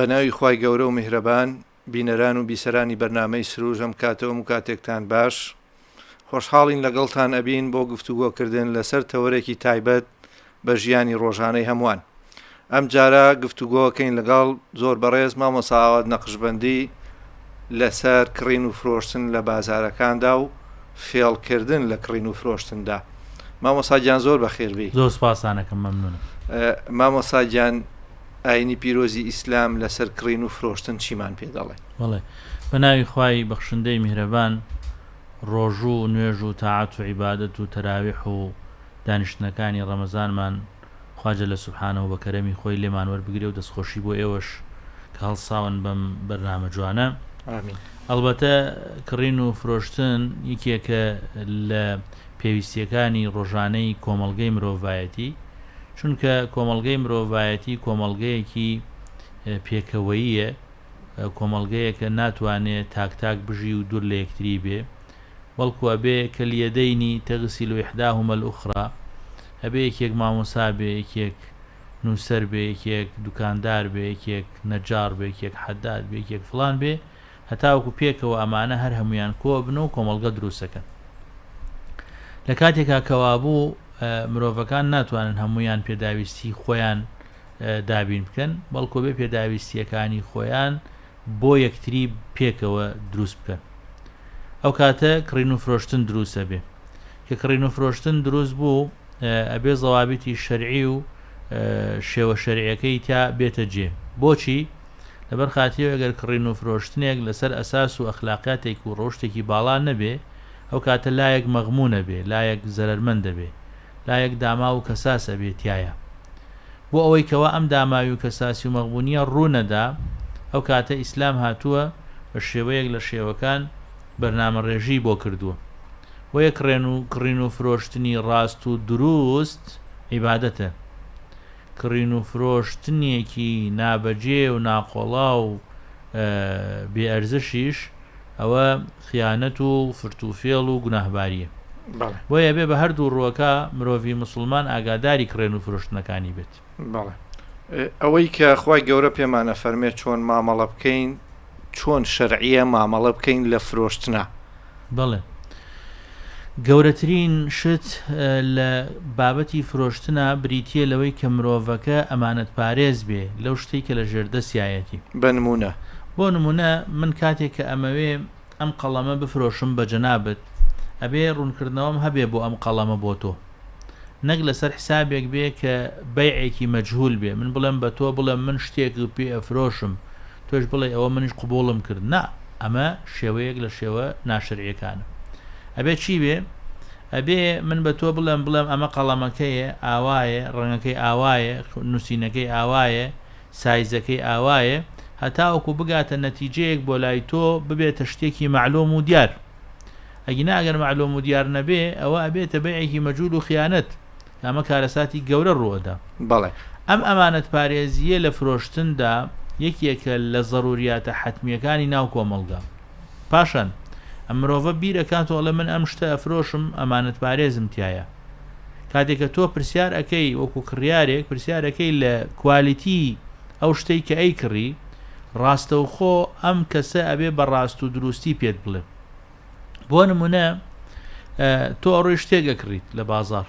بەناوی خوای گەورە و میهرەبان بینەران و بیسەرانی بەرنامەی سروش ئەم کاتەوە و کاتێکتان باش خۆشحاڵین لەگەڵتان ئەبین بۆ گفتوگۆکردن لەسەر تەوەرێکی تایبەت بە ژیانی ڕۆژانەی هەمووان. ئەم جارە گفتوگۆکەین لەگەڵ زۆر بەڕێز مامۆستا ئاواد نەقشبەندی لەسەر کڕین و فرۆشتن لە بازارەکاندا و فێڵکردن لە کڕین و فرۆشتندا. مامۆستا گیان زۆر بەخێربی. زۆر سپاسانەکەم، مەمنونم. مامۆستا گیان ئاینی پیرۆزی ئیسلام لەسەر کڕین و فرۆشتن چیمان پێ دەڵێ؟ بەڵێ، بەناوی خوای بەخشندەی میهرەبان، ڕۆژوو و نوێژ و تاعات و عیبادەت و تەراویح و دانیشتنەکانی ڕەمەزانمان خواجە لە سوبحانەهو بە کەرەمی خۆی لێمان وەربگرێ و دەستخۆشی بۆ ئێوەش کە هەڵساون بەم بەرنامە جوانە. ئامین. ئەلبەتە کڕین و فرۆشتن یەکێکە لە پێویستیەکانی ڕۆژانەی کۆمەڵگەی مرۆڤایەتی، چونکە کۆمەڵگەی مرۆڤایەتی کۆمەڵگەیەکی پێکەوەییە، کۆمەڵگەیەکە ناتوانێت تاک بژی و دوور لە یەکتری بێ، بەڵکو ئەبێ کە لیەدەینی تەغسیل ئیحداهما الأخرى، ئەبێ یەکێک مامۆسا بێ، یەکێک نووسەر بێ، یەکێک دوکاندار بێ، یەکێک نەجار بێ، یەکێک حەداد بێ، یەکێک فڵان بێ، هەتاوەکو پێکەوە ئەمانە هەر هەمویان کۆ بن و کۆمەڵگە دروستەکەن. لە کاتێکا کەوابوو مرۆڤەکان ناتوانن هەمویان پێداویستی خۆیان دابین بکەن، بەڵکو بێ پێداویستیەکانی خۆیان بۆ یەکتری پێکەوە دروست بکەن. ئەو کاتە کڕین و فرۆشتن دروستە بێ، کە کڕین و فرۆشتن دروست بوو ئەبێ زەوابیتی شەرعی و شێوە شەرعیەکەی تا بێتە جێ. بۆچی؟ لەبەر خاتیەوە ئەگەر کڕین و فرۆشتنێک لەسەر ئەساس و ئەخلاقیاتێک و ڕۆشتێکی باڵا نەبێ، ئەو کاتە لایەک مەغمونە بێ، لایەک زەرەرمەندە بێ، لایەک داما و کەساسە بێتایە. بۆ ئەوەی کەوا ئەم داماوی و کەساسی و مەغبوونیە ڕوونەدا، ئەو کاتە ئیسلام هاتووە بە شێوەیەک لە شێوەکان بەرنامە ڕێژی بۆ کردووە. وەیە کڕین و فرۆشتنی ڕاست و دروست عیبادەتە. کڕین و فرۆشتنێکی نابەجێ و ناقۆڵا و بێئەرزشیش ئەوە خیانەت و فرتوفێڵ و گوناهباریە. وەیە بێ بە هەردوو ڕووەکە مرۆڤی مسلمان ئاگاداری کڕین و فرۆشتنەکانی بێت. بەڵێ، ئەوەی کە خوای گەورە پێمانە فەرمێت چۆن مامەڵە بکەین، چۆن شەرعیە مامەڵە بکەین لە فرۆشتنە. بەڵێ، گەورەترین شت لە بابەتی فرۆشتنە بریتیە لەوەی کە مرۆڤەکە ئەمانەت پارێز بێ لەو شتێک کە لە ژێردەسیایەتی. بنمونە، بۆ نمونە من کاتێک کە ئەمەوێ ئەم قەڵەمە بفرۆشم بە جەنابەت، ئەبێ ڕوونکردنەوەم هەبێ بۆ ئەم قەڵەمە بۆ تۆ، نەک لەسەر حسابێک بێ کە بەیعێکی مەجهول بێ، من بڵێم بە تۆ بڵێم من شتێک پێ ئەفرۆشم، تۆش بڵێ ئەوە منیش قبوڵم کرد. نا، ئەمە شێوەیەک لە شێوە ناشرعیەکانە. ئەبێ چی بێ؟ ئەبێ من بە تۆ بڵێم ئەمە قەڵەمەکەیە، ئاوایە، ڕەنگەکەی ئاوایە، نووسینەکەی ئاوایە، سایزەکەی ئاوایە، هەتاوەکو بگاتە نەتیجەیەک بۆ لای تۆ ببێتە شتێکی معلوم و دیار. ئەگینا ئەگەر معلوم و دیار نەبێ، ئەوە ئەبێتە بەیعێکی مەجهول و خیانەت، ئەمە کارەساتی گەورە ڕووەدا. بەڵێ، ئەم ئەمانەت پارێزیە لە فرۆشتندا یەکێکە لە زەڕوریاتە حەتمیەکانی ناو کۆمەڵگا. پاشان ئەم مرۆڤە بیرەکاتەوە من ئەم شتە ئەفرۆشم، ئەمانەت پارێزم تایە. کاتێککە تۆ پرسیار ئەەکەی وەکو کڕیارێک پرسیارەکەی لە کوالیتی ئەو شتەی کە ئەی کڕی، ڕاستەوخۆ ئەم کەسە ئەبێ بە ڕاست و دروستی پێت بڵێ. بۆ نمونە تۆ ئەڕۆی شتێکە کڕیت لە بازار،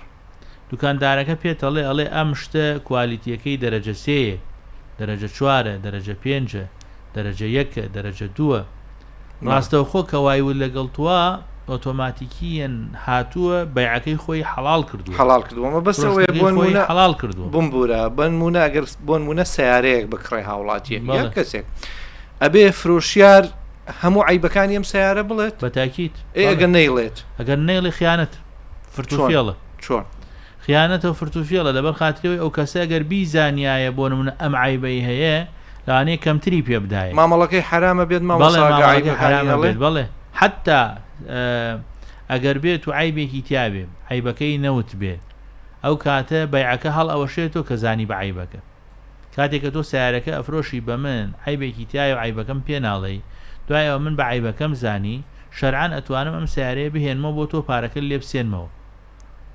دوکاندارەکە پێتەڵێ ئەڵێ ئەم شتە کوالیتیەکەی دەرەجە 3، دەرەجە 4، دەرەجە 5، دەرەجە 1، دەرەجە 2. ڕاستەوخۆ کە وایول لەگەڵ تووە ئۆتۆماتیکیەن هاتووە بەیعەکەی خۆی حەڵال کردووە. بەسەوەی بۆ حەڵال کردووە. بمبورە بنمونە، ئەگەر بۆ نمونە سیارەیەک بکڕێ هاوڵاتیە یان کەسێک، ئەبێ فرۆشیار هەموو عیبەکانی ئەم سیارە بڵێت بە تاکید. ئەگەر نەیڵێت، ئەگەر نەیڵێ خیانەت فرتوفێڵە. چۆن خیانەتە و فرتوفێڵە؟ لەبەر خاترەوەی ئەو کەسە ئەگەر بیزانایە بۆ نمونە ئەم عیبەی هەیە، لەوانەیە کەمتری پێ بدایە. مامەڵەکەی حرامە بێت، مامەڵەکەی حرامە بێت. بەڵێ، حتا ئەگەر بێت و عیبێکی تیابێ، عیبەکەی نەوت بێ، ئەو کاتە بەیعەکە هەڵ ئەوەشێتەوە کە زانی بە عیبەکە. کاتێککە تۆ سیارەکە ئەفرۆشی بە من عیبێکی تایە و عیبەکەم پێ ناڵێ، دوایەوە من بە عیبەکەم زانی، شەرعان ئەتوانم ئەم سیارەیە بهێنمەوە بۆ تۆ پارەکە لێ بسێنمەوە.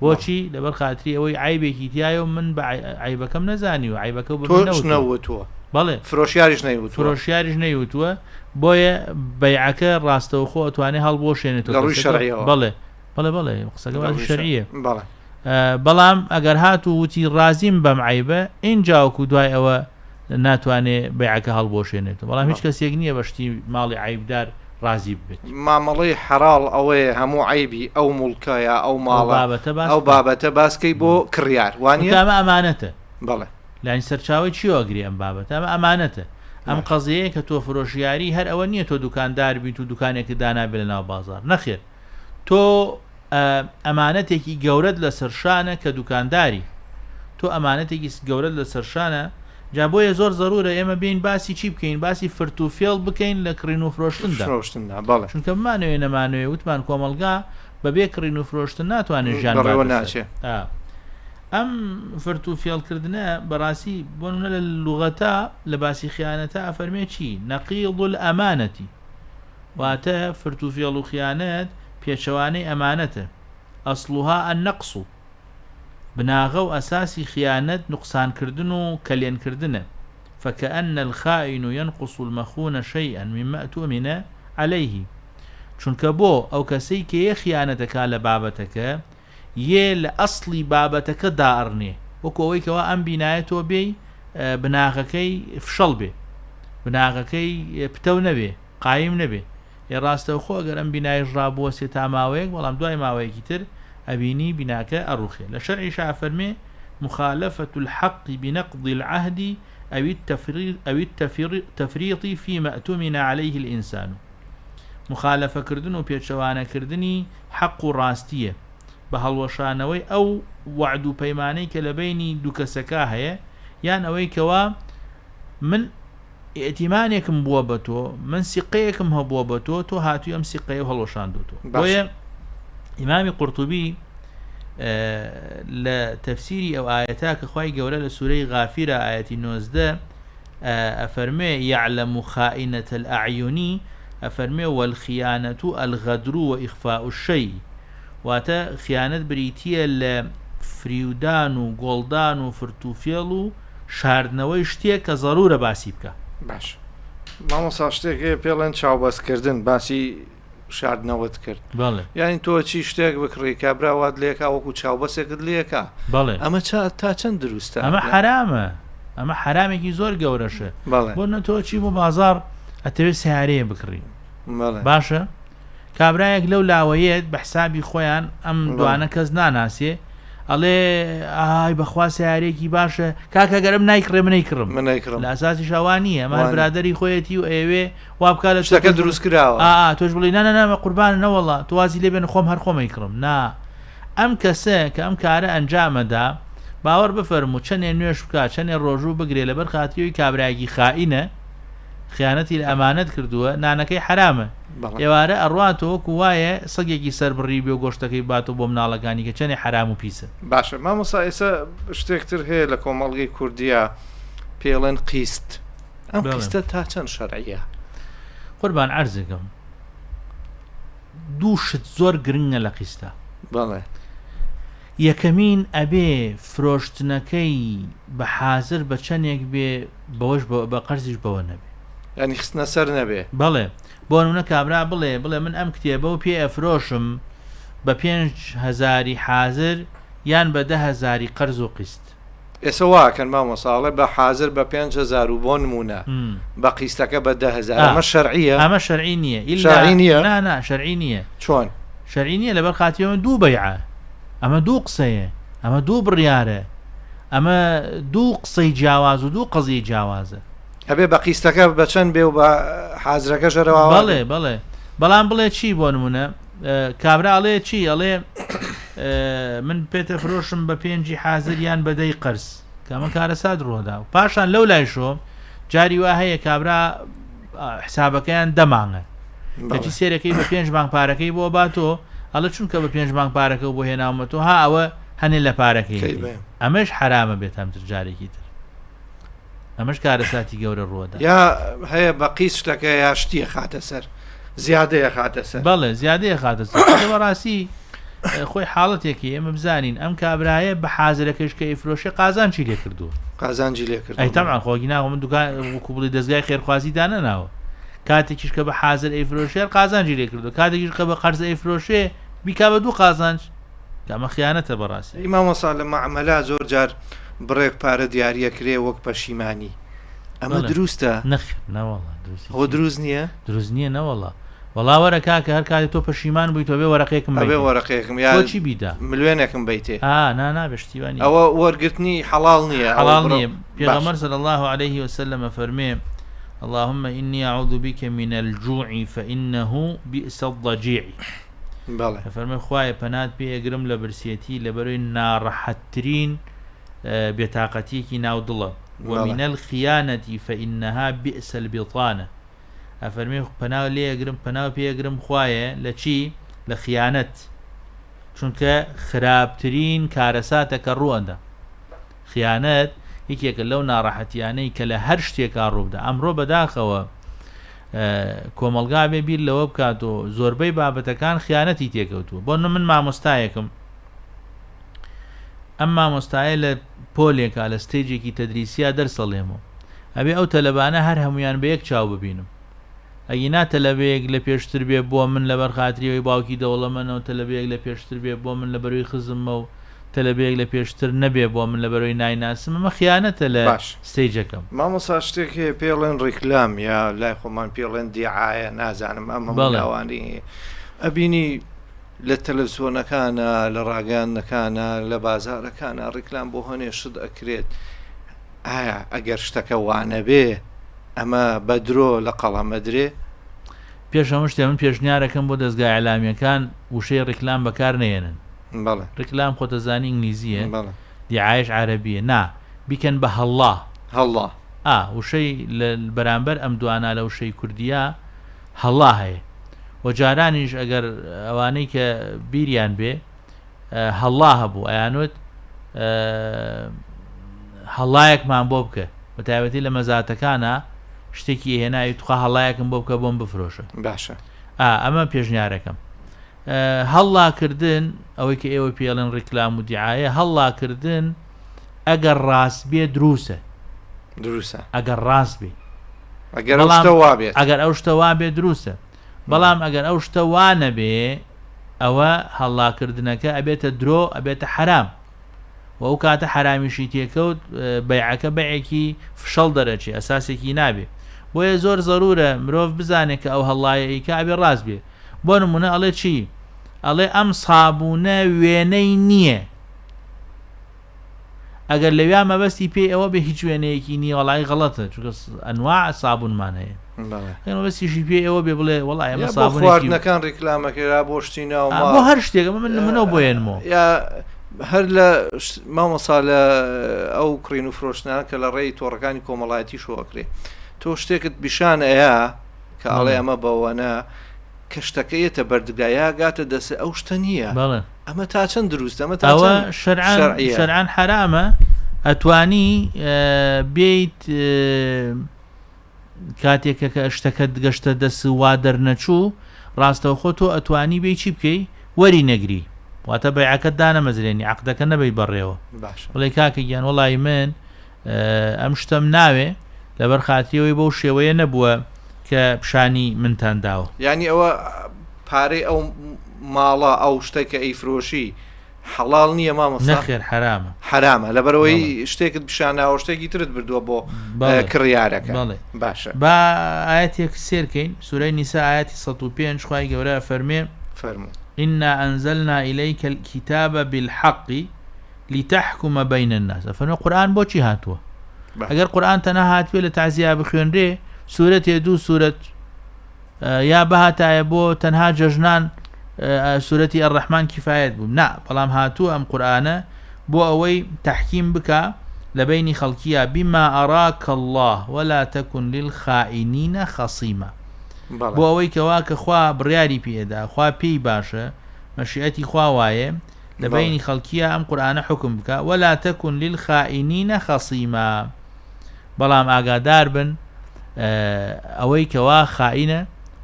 بۆچی؟ لەبەر خاتری ئەوەی عیبێکی تایە و من بە عیبەکەم نەزانی و عیبەکە تۆش نەوتووە. بەڵێ فرۆشیاریش نەیوت فرۆشیاریش نەیوتووە بۆیە بەیعەکە ڕاستەوخۆ ئەتوانێ هەڵبۆشێنێتەوە لە ڕووی شەرعیەوە. بەڵێ قسەکە باسی شەرعیە. بەڵێ بەڵام ئەگەر هات و وتی ڕازیم بەم عیبە ئینجاوەکو دوای ئەوە ناتوانێ بەیعەکە هەڵبۆشێنێتەوە. بەڵام هیچ کەسێک نییە بەشتی ماڵی عیبدار ڕازی بێت. مامەڵەی حەراڵ ئەوەیە هەموو عیبی ئەو مولکایە ئەو ماڵە ئەو بابەتە باسکەی بۆ کڕیار وانە ئەمە ئەمانەتە. بەڵێ لانی سەرچاوی چیۆگری ئەم بابەت ئەمە ئەمانەتە. ئەم قەزەیە کە تۆ فرۆشیاری هەر ئەوە نییە تۆ دوکاندار بیت و دوکانێکی دانابێت لە ناو بازار نەخێر تۆ ئەمانەتێکی گەورەت لە سەرشانە کە دوکانداری تۆ ئەمانەتێکی گەورەت لە سەرشانە جا بۆیە زۆر زەرورە ئێمە بین باسی چی بکەین باسی فرت و فێڵ بکەین لە کڕین و فرۆشتندا چونکە بمانەوێ نەمانوێ وتمان کۆمەلگا بەبێ کڕین و فرۆشتن ناتوانێت ژیان ناچێت. ئەم فرت و فێڵکردنە بەڕاستی بۆ نمونە لە لوغەتا لە باسی خیانەتە ئەفەرمێ چی نەقیض الئەمانەتی واتە فرت و فێڵ و خیانەت پێچەوانەی ئەمانەتە ئەسڵوها النەقص بناغە و ئەساسی خیانەت نوقسانکردن و کەلێنکردنە فكأن الخائن ينقص المخون شيئا مما اؤتمن عليه چونکە بۆ ئەو کەسەی کە یە خیانەتەکە لە بابەتەکە یێ لە ئەسڵی بابەتەکە دائڕنێ وەکو ئەوەی کەەوە ئەم بینایەتەوە بێ بناغەکەی فشەڵ بێ بناغەکەی پتەو نەبێ قایم نەبێ ێ ڕاستەوخۆ ئەگەر ئەم بینایش ڕابووە سێ تا ماوەیەک بەڵام دوای ماوەیەکی تر ئەبینی بیناکە ئەڕوخێ لە شەرعی فەرمێ مخالفة الحق بنقض العهد أو التفريط فيما اؤتمن عليه الإنسان مخالفة كردن و پێچەوانە کردنی حق و ڕاستیە بە هەڵوەشانەوەی ئەو وعد و پەیمانەی کە لە بینی دوو کەسەکە هەیە یان ئەوەی کەوا من ئێتیمانێکم بووە بە تۆ من سیقەیەکم هەبووە بە تۆ هاتووی ئەم سیقەیە و هەڵوەشاندوتۆ. بۆیە ئیمامی قورتوبی لە تەفسیری ئەو ئاەتا کە خوای گەورە لە سوورەی غافیرە ئاەتی 19 ئەفەرمێ يعلم خائنة الأعين ئەفەرمێ والخیانەة الغدر وإخفاء الشيء واتە خیانەت بریتیە لە فریودان و گۆڵدان و فرتوفێڵ و شاردنەوەی شتێک کە زەرورە باسی بکە. باش مامۆستا شتێک پێڵێن چاوبەستکردن باسی شاردنەوەت کرد یعنی تۆ چی شتێک بکڕی کابراوات لێکا وەکو چاوبەسێکت لێکا ئەمە تا چەند دروستە ئەمە حرامە ئەمە حرامێکی زۆر گەورەشە بۆ نە تۆ چی بۆ بازار ئەتەوێت سیارەیە بکڕی باشە کابراایەک لەو لاوەیەت بە حسابی خۆیان ئەم دوانە کەس ناناسێ ئەڵێ ئای بەخوا سیارێکی باشە کاکە گەرم نایکڕێ منەیکڕم لە ئاساسی شاوانیە ئەمان برادری خۆیەتی و ئێوێ وا بکات لە شتەکە دروست کراوە تۆش بڵی نانەنامە قوربان نەوەڵا توازی لێ بێن خۆم هەر خۆمەیکڕم نا ئەم کەسە کە ئەم کارە ئەنجامەدا باوەڕ بفەرموو چەندێ نوێش بکات چەندێ ڕۆژوو بگرێ لەبەر خاتریەوەی کابراایەکی خائینە خیانەتی لە ئەمانەت کردووە نانەکەی حرامە ئێوارە ئەڕواتەوە وەکو وایە سەگێکی سەربڕی بێ و گۆشتەکەی باتەوە بۆ مناڵەکانی کە چەندێ حرام و پیسە. باشە مامۆستا ئێستا شتێکتر هەیە لە کۆمەڵگەی کوردیە پێڵێن قیست ئەم قیستە تا چەند شەرعیە؟ قوربان عەرزەکەم دوو شت زۆر گرنگە لە قیستە. بەڵێ یەکەمین ئەبێ فرۆشتنەکەی بە حازر بە چەندێک بێ بەوەش بە قەرزیش بەوە نەبێ ینی خستنە سەر نەبێ. بەڵێ بۆ نمونە کابرا بڵێ من ئەم کتێبە و پێ ئەفرۆشم بە 5,000 حازر یان بە 10,000 قەرز و قیست. ئێستا واکەن مامۆساڵێ بە حازر بە 5,000 و بۆ نمونە بە قیستەکە بە 10,000 ئەمە شەرعیە؟ ئەمە شەرعی نییە شەرعی نییە؟ نا شەرعی نییە. چۆن؟ شەرعی نییە لەبەر خاتیەوە دوو بەیعە ئەمە دوو قسەیە ئەمە دوو بڕیارە ئەمە دوو قسەی جیاواز و دوو قەزی جیاوازە. ئەبێ بە قیستەکە بە چەند بێ و بە حازرەکە ژەرەوە؟ بەڵێ بەڵام بڵێ چی بۆ نمونە کابرا ئەڵێ چی ئەڵێ من پێتە فرۆشم بە 5 حازر یان بە 10 قەرز کە ئەمە کارە ساد ڕۆدا و پاشان لەو لای شۆ جاری وا هەیە کابرا حسابەکەیان دەمانگە کەچی سێرەکەی بە 5 بانک پارەکەی بۆ باتۆ ئەڵە چونکە بە 5 بانک پارەکە بۆ هێناومەتۆ ها ئەوە هەنێ لە پارەکەی ئەمەش حرامە بێت هەمتر جارێکی تر ئەمەش کارەساتی گەورە ڕۆدا یا هەیە بە قیست شتەکە یا شتیە خاتە سەر زیادەیە خاتە سەر. بەڵێ زیادەیە خاتە سەر بەڕاستی خۆی حاڵەتێکی ئێمە بزانین ئەم کابرایە بە حازرەکەش کە ئیفرۆشە قازانچی لێ کردووە قازانجی لێ کرد ئەی تەمان خۆگی ناوە من دوکان کوبڵی دەستگای خێرخوازی دانەناوە کاتێکیش کە بە حازر ئەیفرۆشێر قازانجی لێ کردو کاتێکیش کە بە قەرز ئەیفرۆشێ بیکا بە دوو قازانج کامە خیانەتە بەڕاستی ئیمامۆسا لە معامەلا زۆر جار بڕێک پارە دیارە کرێ وەک پەشیمانی ئەمە دروستە نەخێر نەوەڵا ئەوە دروست نییە دروست نییە نەوەڵا وەڵا وەرە کاکە هەر کاتی تۆ پەشیمان بووی تۆ بێ وەرەقێکم بێ وەرەقێکم یا چی بیدا ملوێنێکم بیتێ نابشتیوانی ئەوە وەرگرتنی حەڵاڵ نییە حەڵاڵ نییە پێغەمبەر صلی الله عليه وسلم فەرمێ اللهم إني أعوذ بك من الجوع فإنه بئس الضجيع بەڵێ فەرمێ خوایە پەنات پێگرم لە برسێتی لەبەرەوەی ناڕەحەتترین بێتاقەتیەکی ناو دڵە ومن الخيانة فإنها بئس البطانة ئەفەرمێ پەناو لێگرم پەناو پێگرم خوایە لە چی لە خیانەت چونکە خراپترین کارەساتەکە ڕوەندا خیانەت یەکێکە لەو ناڕەحەتیانەی کە لە هەر شتێکا ڕووبدا ئەمڕۆ بەداخەوە کۆمەلگا بێ بیر لەوە بکات و زۆربەی بابەتەکان خیانەتی تێکەوتووە بۆ من مامۆستایەکم ئەم مامۆستایە لە پۆلێکا لە ستێجێکی تەدریسیا دەرسەڵێمەوە ئەبێ ئەو تەلەبانە هەر هەمویان بە یەک چاو ببینم ئەگینا تەلەبەیەک لە پێشتر بێ بۆ من لەبەر خاتریەوەی باوکی دەوڵەمەنەوە تەلەبەیەک لە پێشتر بێ بۆ من لەبەروی خزممە و تەلەبەیەک لە پێشتر نەبێ بۆ من لەبەرەوەی نایناسم ئەمە خیانەتە لە ستێجەکەم مامۆستا شتێک هەیە پێڵێن ڕیکلام یا لای خۆمان پێڵێن دیعایە نازانم ئەمە بەڵاوانی ئەبینی لە تەلەڤیزۆنەکانە لە ڕاگەانەکانە لە بازارەکانە ڕیکلام بۆ هەنێ شت ئەکرێت ئایا ئەگەر شتەکە وانە بێ ئەمە بە درۆ لە قەڵەمە درێ پێش هەموو شتێ من پێشنیارەکەم بۆ دەستگای ئەعلامیەکان وشەی ڕیکلام بەکار نێنن بەڵێ ڕیکلام خۆتەزانی ئینگلیزیە دیعایش عەرەبیە نا بیکەن بە هەڵڵا وشەی بەرامبەر ئەم دوانە لە وشەی کوردیە هەڵڵا هەیە و جارانیش ئەگەر ئەوانەی کە بیریان بێ هەڵڵا هەبوو ئەیانوت هەڵڵایەکمان بۆ بکە بە تایبەتی لە مەزاتەکانە شتێکی هێناوی توخوا هەڵڵایەکم بۆ بکە بۆم بفرۆشە باشە ئەمە پێشنیارەکەم هەڵڵاکردن ئەوەی کە ئێوە پێڵێن ڕیکلام و دیعایە هەڵڵاکردن ئەگەر ڕاست بێ دروسە ئەگەر ڕاست بێ ئەگەر ئەو شتە وا بێ دروسە بەڵام ئەگەر ئەو شتە وانە بێ ئەوە هەڵڵاکردنەکە ئەبێتە درۆ ئەبێتە حرام و ئەو کاتە حرامیشی تێکەوت بەیعەکە بەیعێکی فشەڵ دەرەچێ ئەساسێکی نابێ بۆیە زۆر زەرورە مرۆڤ بزانێت کە ئەو هەڵڵایەیکە ئەبێ ڕاست بێ بۆ نمونە ئەڵێ چی ئەڵێ ئەم سابوونە وێنەی نییە ئەگەر لەویا مەبەستی پێی ئەوە بێ هیچ وێنەیەکی نییە وەڵای غەڵەتە چونکە ئەنواع سابوونمان هەیە بەسیشی پێ ئەوە بێ بڵێ وەڵای ئەمە خواردنەکان ڕیکلامەکەرا بۆ شتینەوە بۆ هەر شتێکە منەوە بۆێنمەوە هەر لە مامۆسا لە ئەو کڕین و فرۆشتنان کە لە ڕێی تۆڕەکانی کۆمەڵایەتی شۆکرێ تۆ شتێکت بیشان ئەیە کە ئەڵێ ئەمە بەوەنە کە شتەکەیەتە بەردگایە گاتە دەسێ ئەو شتە نییە ئەمە تا چەند دروست ئەمە ئەوە شەرعان حرامە ئەتوانی بێیت کاتێکە کە شتەکەت گەشتە دەست وا دەرنەچوو ڕاستەوە خۆ تۆ ئەتوانی بێی چی بکەی وەری نەگری واتە بەیعەکەت دانەمەزرێنی عەقدەکە نەبەی بەڕێوە بڵێ کاکە گیان وەڵی من ئەم شتەم ناوێ لەبەر خاتریەوەی بەو شێوەیە نەبووە کە پیشانی منتان داوە یعنی ئەوە پارەی ئەو ماڵە ئەو شتێکە ئەیفرۆشی حەڵاڵ نییە مامۆستا نەخێر حرامە لەبەرەوەی شتێکت پیشاناوە شتێکی ترت بردووە بۆ کڕیارەکە باشە با ئاەتێک سێرکەین سورەی نیسا ئاەتی 105 خوای گەورە فەرمێ إنا أنزلنا إليك الكتاب بالحق لتحكم بين الناس فنو قرآن بۆچی هاتووە ئەگەر قورآن تەنها هاتووە لە تعزیە بخوێنرێ سورەتێ دوو سورەت یا بەهاتایە بۆ تەنها جەژنان سورەتی الرحمن کفایەت بوو نا بەڵام هاتووە ئەم قورآنە بۆ ئەوەی تحکیم بکە لە بینی خەڵکیە بما أراك الله ولا تكن للخائنين خصيما بۆ ئەوەی کەوا کە خوا بڕیاری پێدا خوا پێی باشە مەشیئەتی خوا وایە لە بینی خەڵکیە ئەم قورآنە حکم بکە ولا تكن للخائنين خصيما بەڵام ئاگادار بن ئەوەی کەوا خائینە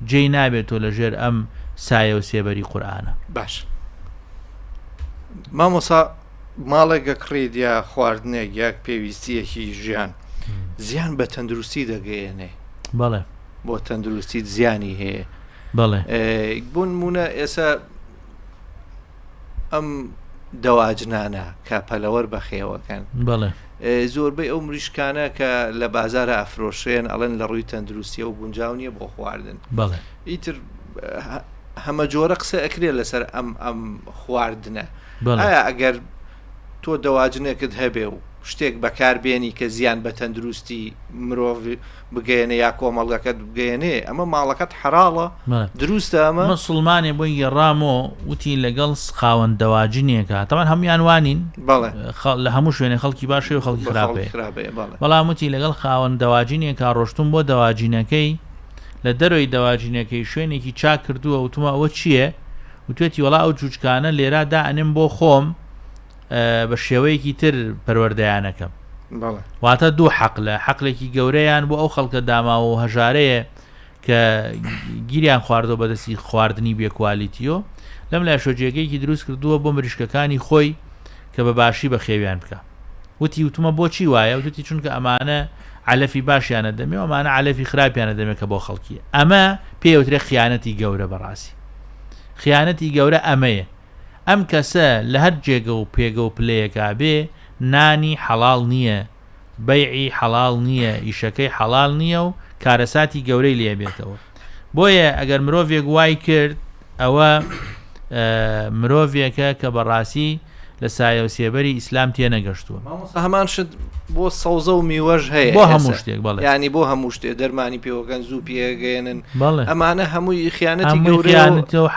جێی نابێتەوە لە ژێر ئەم سایە و سێبەری قورآنە باش مامۆسا ماڵێکە کڕید یا خواردنێک یاک پێویستیەکی ژیان زیان بە تەندروستی دەگەیەنێ بەڵێ بۆ تەندروستیت زیانی هەیە بەڵێ بوون مونە ئێستا ئەم دەواجنانە کاپەلەوەر بەخێوەکەن بەڵێ زۆربەی ئەو مریشکانە کە لە بازارە ئەفرۆشێن ئەڵێن لە ڕووی تەندروستیە و گونجاو نییە بۆ خواردن بەڵێ ئیتر هەمە جۆرە قسە ئەکرێت لەسەر ئەم خواردنە ئایا ئەگەر تۆ دەواجنێکت هەبێ و شتێک بەکاربێنی کە زیان بە تەندروستی مرۆڤ بگەێنێ یا کۆمەڵگەکەت بگەێنێ ئەمە ماڵەکەت حراڵە دروستە ئەمە مسلمانێ بۆی گەڕامەوە وتی لەگەڵ خاوەن دەواجنێکە تەمان هەمویان وانین لە هەموو شوێنێ خەڵکی باشێ و خەڵکی خراپێ بەڵام وتی لەگەڵ خاوەن دەواجنێکە ڕۆشتم بۆ دەواجینەکەی لە دەرەوەی دەواجینەکەی شوێنێکی چاک کردووە وتمە ئەوە چییە وتێتی وڵا ئەو جوچکانە لێرا دائنم بۆ خۆم بە شێوەیەکی تر پەروەردەیانەکەم واتە دوو حەقلە حەقلێکی گەورەیان بۆ ئەو خەڵکە داماوە و هەژارەیە کە گیریان خواردەوە بەدەستی خواردنی بێکوالیتیۆ لەم لای شۆجێگەیەکی دروست کردووە بۆ مریشکەکانی خۆی کە بە باشی بە خێویان بکە وتی وتمە بۆچی وایە وتی چونکە ئەمانە علەفی باشیانە دەمێ و ئەمانە علەفی خراپیانە دەمێت کە بۆ خەڵکی ئەمە پێوترێ خیانەتی گەورە بەڕاستی خیانەتی گەورە ئەمەیە ئەم کەسە لە هەر جێگە و پێگە و پلەیەکا بێ نانی حەڵاڵ نییە بەیعی حەڵاڵ نییە ئیشەکەی حەڵاڵ نییە و کارەساتی گەورەی لێ بێتەوە بۆیە ئەگەر مرۆڤێک وای کرد ئەوە مرۆڤێکە کە بەڕاستی لە سایە و سێبەری ئیسلام تێ نەگەشتووە هەمان شت بۆ سەوزە و میوەش هەیە بۆ هەموو شتێک بەڵێ ینی بۆ هەموو شتێک دەرمانی پێوەکەن زوو پێگەێنن بەڵێ ئەمانە هەمووی خیانەتی گەورەیە و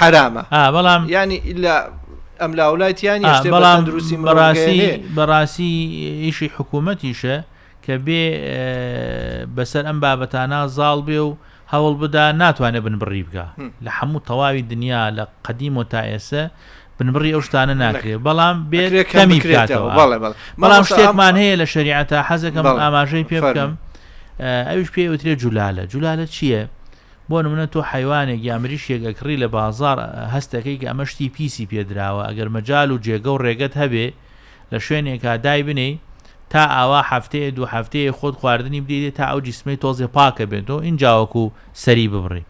حرامە بەڵام ینی ئللا ئەم لاولایەتیانی بەڵام بەڕاستی ئیشی حکوومەتیشە کە بێ بەسەر ئەم بابەتانە زاڵ بێ و هەوڵ بدا ناتوانێت بنبڕی بکە لە هەموو تەواوی دنیا لە قەدیم و تا ئێستا بنبڕی ئەو شتانە ناکرێت بەڵام بێت کەمی بکاتەوە بەڵام شتێکمان هەیە لە شەریعەتە حەزەکەم ئاماژەی پێ بکەم ئەوش پێ وترێ جولالە چییە بۆ نمونە تۆ حیوانێک یا مریشێک ئەکڕی لە بازار هەستەکەی کە ئەمە شتی پیسی پێدراوە ئەگەر مەجال و جێگە و ڕێگەت هەبێ لە شوێنێکا دای بنێ تا ئاوا هەفتەیە دوو هەفتەیە خۆت خواردنی بدەیت تا ئەو جسمەی تۆزێ پاکە بێتەوە اینجاوەکو سەری ببڕی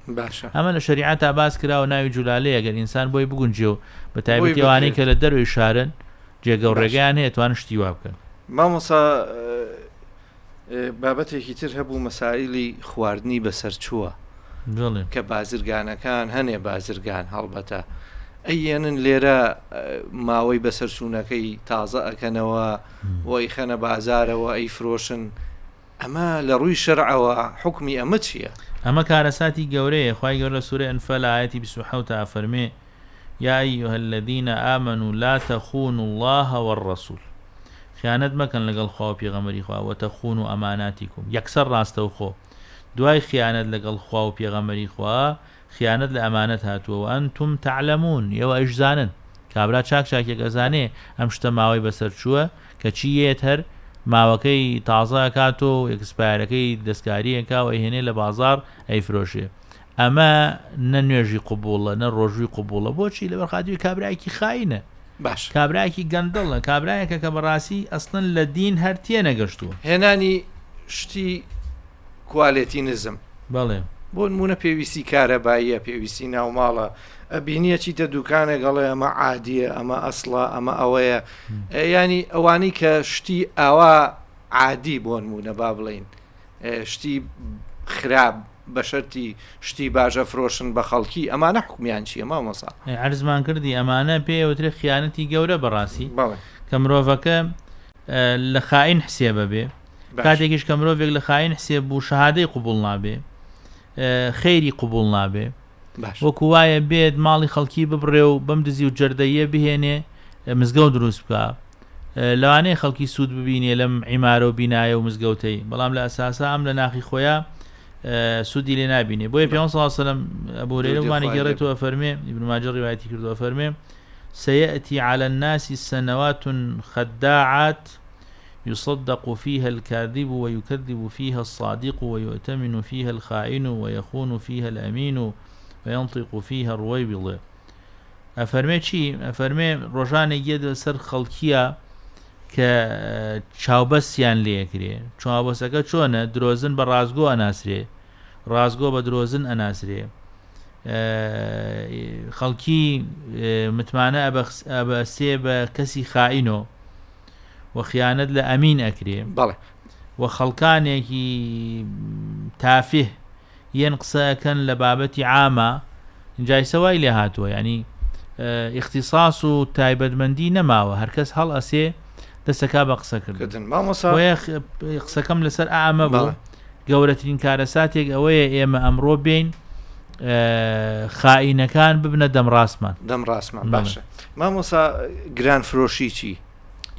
ئەمە لە شەریعەتە باس کراوە ناوی جولالەیە ئەگەر ئینسان بۆی بگونجێ و بە تایبەتیوانەی کە لە دەروی شارن جێگە و ڕێگەیان هەیە توان شتی وا بکەن مامۆسا بابەتێکی تر هەبوو مەسائیلی خواردنی بەسەر چووە کە بازرگانەکان هەنێ بازرگان هەڵبەتە ئەیەنن لێرە ماوەی بەسەرچوونەکەی تازە ئەکەنەوە وەی خەنە بازارەوە ئەی فرۆشن ئەمە لە ڕووی شەرعەوە حکمی ئەمە چییە؟ ئەمە کارەساتی گەورەیە خوای گەورە لە سورەی ئەنفەل ئایەتی 27 فەرمێ یا ئەیها الذین آمنوا لا تخونوا الله والرسول خیانەت مەکەن لەگەڵ خوا و پێغەمبەری خوا وتەخونوا ئەماناتیکم یەکسەر ڕاستەوخۆ دوای خیانەت لەگەڵ خوا و پێغەمبەری خوا خیانەت لە ئەمانەت هاتووە و ئەنتم تعلمون ئێوە ئەیشزانن کابرا چاکێک ئەزانێ ئەم شتە ماوەی بەسەر چووە کە چی یێت هەر ماوەکەی تازە کات و ئەکسپایرەکەی دەستکاریەکە و ئەیهێنێ لە بازار ئەیفرۆشێ ئەمە نە نوێژی قوبوڵە نە ڕۆژووی قوبوڵە بۆچی لە بەرخاتوی کابراایکی خاینە باش کابراایکی گەندەڵە کابراایەکە کە بەڕاستی ئەسڵن لە دین هەر تێ نەگەشتووە هێنانی شتی کوالێتی نزم بەڵێ بۆ نمونە پێویستی کارەباییە پێویستی ناوماڵە ئەبینیە چیتە دوکانێک گەڵێ ئەمە عادیە ئەمە ئەسڵە ئەمە ئەوەیە ینی ئەوانەی کە شتی ئاوا عادی بۆ نمونە با بڵین شتی خراپ بە شەرتی شتی باشە فرۆشن بە خەڵکی ئەمانە حکومیان چییە مامۆسا عەرزمان کردی ئەمانە پێوترێ خیانەتی گەورە بەڕاستی کە مرۆڤەکە لە خائین حسێبە بێ کاتێکیش کە مرۆڤێک لە خائین حسێب بوو شەهادەی قوبوڵ نابێ خەیری قوبوڵ نابێ وەکو وایە بێت ماڵی خەڵکی ببڕێ و بەم دزی و جەردەیە بهێنێ مزگەوت دروست بکە لەوانەیە خەڵکی سوود ببینێ لەم عیمارە و بینایە و مزگەوتەی بەڵام لە ئەساسا ئەم لە ناخی خۆیان سوودی لێ نابینێ بۆیە پێ سەلەم ئەبوو هورەیرەمانی گەڕێتەوە فەرمێ ئیبن ماجە ڕیوایەتی کردووە فەرمێ سيأتي على الناس سنوات خداعات يصدق فيها الكاذب ويكذب فيها الصادق ويؤتمن فيها الخائن ويخون فيها الأمين وينطق فيها الرويبض ئەفەرمێ چی ئەفەرمێ ڕۆژانێک یەک سەر خەڵکیە کە چاوبەستیان لێکرێ چاوبەستەکە چۆنە درۆزن بە ڕازگۆ ئەناسرێ ڕازگۆ بە درۆزن ئەناسرێ خەڵکی متمانە ئەبەسێ بە کەسی خائینۆ و خیانەت لە ئەمین ئەکرێ و خەڵکانێکی تافه یەن قسەکەن لە بابەتی عامە جای سەوای لێ هاتووە ینی اختصاص و تایبەتمەندی نەماوە هەرکەس هەڵ ئەسێ دەستەکا بە قسەکردن قسەکەم لەسەر ئامە بوو گەورەترین کارەساتێک ئەوەیە ئێمە ئەمڕۆ بین خائینەکان ببنە دەمڕاستمان باشە مامۆسا گران فرۆشی چی؟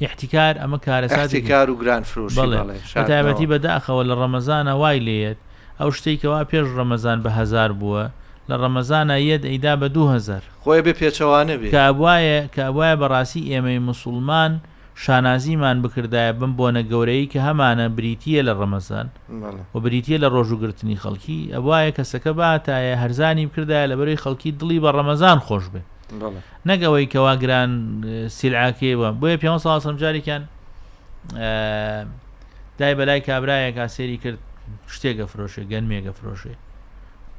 احتیکار ئەمە کارەساتی کار و گران فرۆشی تایبەتی بەداخەوە لە ڕەمەزانە وای لێت ئەو شتێکەوە پێش ڕەمەزان بە 1000 بووە لە ڕەمەزانە یەد ئەیدا بە 2000 خۆی بێ پێچەوانە بێ کە وایە بەڕاستی ئێمەی مسلمان شانازیمان بکردایە بم بۆنە گەورەی کە هەمانە بریتیە لە ڕەمەزان و بریتیە لە ڕۆژوگرتنی خەڵکی ئەوایە کەسەکە باتایە هەرزانی بکردایە لە بەرەی خەڵکی دڵی بە ڕەمەزان خۆش بێ نەگەوەی کەوا گران سیلعاکێ بووە بۆیە پێ ساڵ جارێکیان دای بەلای کابرایە کاسێری کرد شتێکە فرۆشێ گەنمێگە فرۆشێ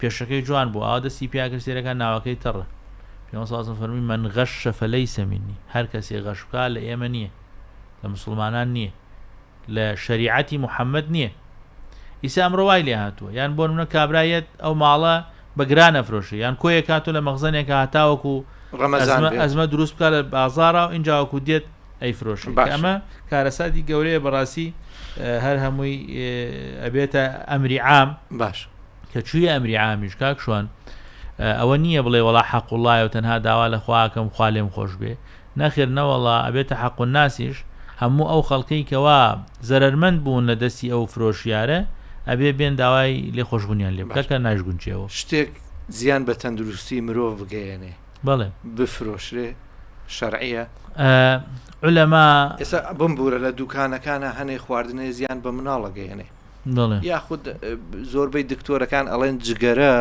پێشەکەی جوان بوو ئاوا دەستی پیاکرد سێرەکان ناوەکەی تەڕە پێ فەرمی من غەشە فەلەیسە منی هەر کەسێ غەشکا لە ئێمە نییە لە مسلمانان نییە لە شەریعەتی محەممەد نییە ئیسا ئەمڕۆ وای لێ هاتووە یان بۆ منە کابرایەت ئەو ماڵە بەگرانە فرۆشێ یان کۆیە کاتۆ لە مەخزنێکە هاتاوەکو ئەزمە دروست بکە لە بازارە و اینجاوەکو دێت ئەی فرۆشی ئەمە کارەساتی گەورەیە بەڕاستی هەر هەمووی ئەبێتە ئەمری عام باش کە چوویە ئەمری عامیش کاک شوان ئەوە نییە بڵێ وەڵا حەق وڵایە و تەنها داوا لە خواکەم خوا لێم خۆش بێ نەخێر نەوەڵا ئەبێتە حەق و ناسیش هەموو ئەو خەڵکەی کەوا زەرەرمەند بوون لە دەستی ئەو فرۆشیارە ئەبێ بێن داوای لێ خۆشببوونیان لێ بکە ناژگونچێەوە شتێک زیان بە تەندروستی مرۆڤ بگەیەنێ بەڵێ بفرۆشرێ شەرعیە علەما ئێستا بمبورە لە دوکانەکانە هەنێ خواردنێ زیان بە مناڵەگەیەنێ یاخود زۆربەی دکتۆرەکان ئەڵێن جگەرە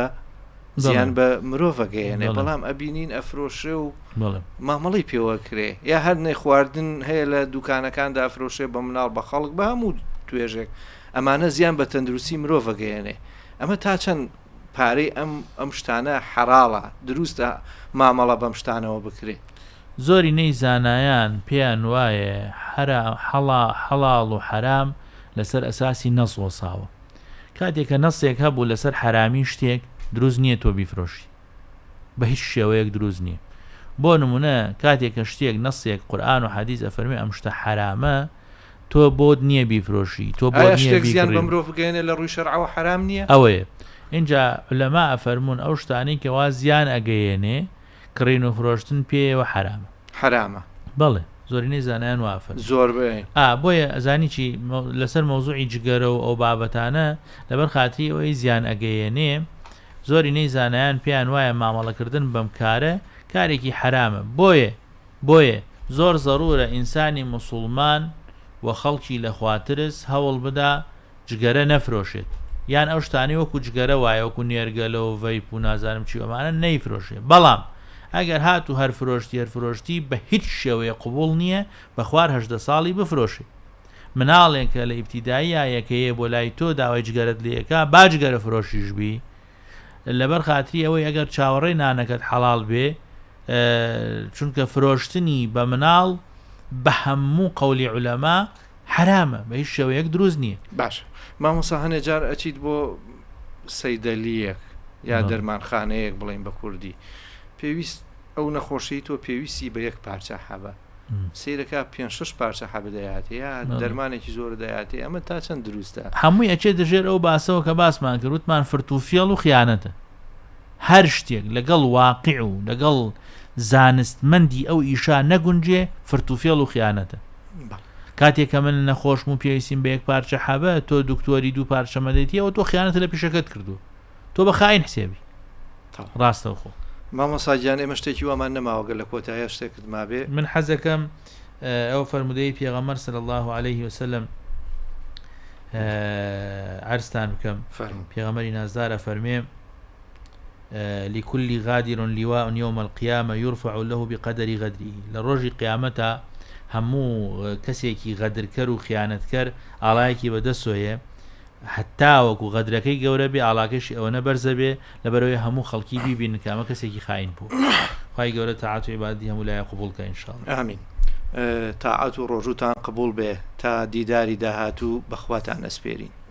زیان بە مرۆڤەگەیەنێ بەڵام ئەبینین ئەفرۆشێ و مامەڵی پێوە کرێ یا هەرنێ خواردن هەیە لە دوکانەکاندا ئەفرۆشێ بە مناڵ بە خەڵک بە هەموو توێژێک ئەمانە زیان بە تەندروستی مرۆڤەگەیەنێ ئەمە تا چەند پارەی ئەم شتانە حەراڵە دروستە مامەڵە بەم شتانەوە بکرێ زۆری نەی زانایان پێیان وایە حەڵاڵ و حەرام لەسەر ئەساسی نەس وەساوە کاتێککە نەسێک هەبوو لەسەر حرامی شتێک دروست نییە تۆ بیفرۆشی بە هیچ شێوەیەک دروست نییە بۆ نمونە کاتێککە شتێک نەسێک قورئان و حەدیث ئەفەرمێ ئەم شتە حرامە تۆ بۆت نییە بیفرۆشی تۆ بۆ مرۆڤ بگەێنێ لە ڕووی شەرعەوە حرام نییە ئەوەیە اینجا لەما ئەفەرمونون ئەو شتانەی کەوا زیان ئەگەیێنێ کڕین و فرۆشتن پێوە حرامە بەڵێ زۆرینەی زانایان وافر زۆربەی بۆیە ئەزانی چی لەسەر مەوزوعی جگەرە و ئەو بابەتانە لەبەر خاتی ئەوەی زیان ئەگەیێنێ زۆرینەی زانایان پێیان وایە مامەڵەکردن بەم کارە کارێکی حرامە بۆیە زۆر زەڕورە ئینسانی موسڵمان و خەڵکی لە خواترس هەوڵ بدا جگەرە نەفرۆشێت یان ئەو شتانی وەکو جگەرە وایە وەکو نێرگەلە و ڤەیپ و نازانم چی ئەمانە نەیفرۆشێ بەڵام ئەگەر هات و هەر فرۆشتی بە هیچ شێوەیە قوبوڵ نییە بە خوار 18 ساڵی بفرۆشی مناڵێکە لە ئیبتیداییەکەیە بۆ لای تۆ داوای جگەرت لێەکە با جگەرە فرۆشیشبی لەبەر خاتری ئەوەی ئەگەر چاوەڕێی نانەکەت حەڵال بێ چونکە فرۆشتنی بە مناڵ بە هەموو قەولی عولەما حرامە بە هیچ شێوەیەک دروست نییە باش مامۆستا هەنێ جار ئەچیت بۆ سەیدەلیەک یا دەرمانخانەیەک بڵێن بە کوردی پێویست ئەو نەخۆشی تۆ پێویستی بە یەک پارچە حەبە سیرەکە 5-6 پارچە حەبە دەیاتێ یا دەرمانێکی زۆر دەیاتێ ئەمە تا چەند دروستە هەمووی ئەچێت دەژێر ئەو باسەوە کە باسمان کردوتمان فرتوفێڵ و خیانەتە هەر شتێک لەگەڵ واقع و لەگەڵ زانستمەندی ئەو ئیشا نەگونجێ فرتوفێڵ و خیانەتە کاتێککە من نەخۆشم و پێویستیم بە یەک پارچە حەبە تۆ دکتۆری 2 پارچە مەدەیتیەوە تۆ خیانەتە لە پیشەکەت کردو تۆ بە خاین حسێبی ڕاستەوخۆ مامۆساجان ئێمە شتێکی وەمان نەماوەگە لە کۆتایە شتێکت مابێ من حەزەکەم ئەو فەرمودەی پێغەمبەر صلی الله عليه وسلم عرضتان بکەم پێغەمبەری نازدارە فەرمێ لكل غادر لواء يوم القيامة يرفع له بقدر غدره لروج قيامته همو كسيكي غدر كر وخيانة كر عليكي بدسوية حتى وكو غدركي قوربي علاكش او نبرزبي لبروي همو خلقي بي بين كاما كسيكي خاين بو خواهي قورة طاعت عبادي همو لا يقبولك إن شاء الله آمين. طاعت و ڕۆژوتان قبول بێ تا دیداری داهاتوو بەخواتان ئەسپێرین.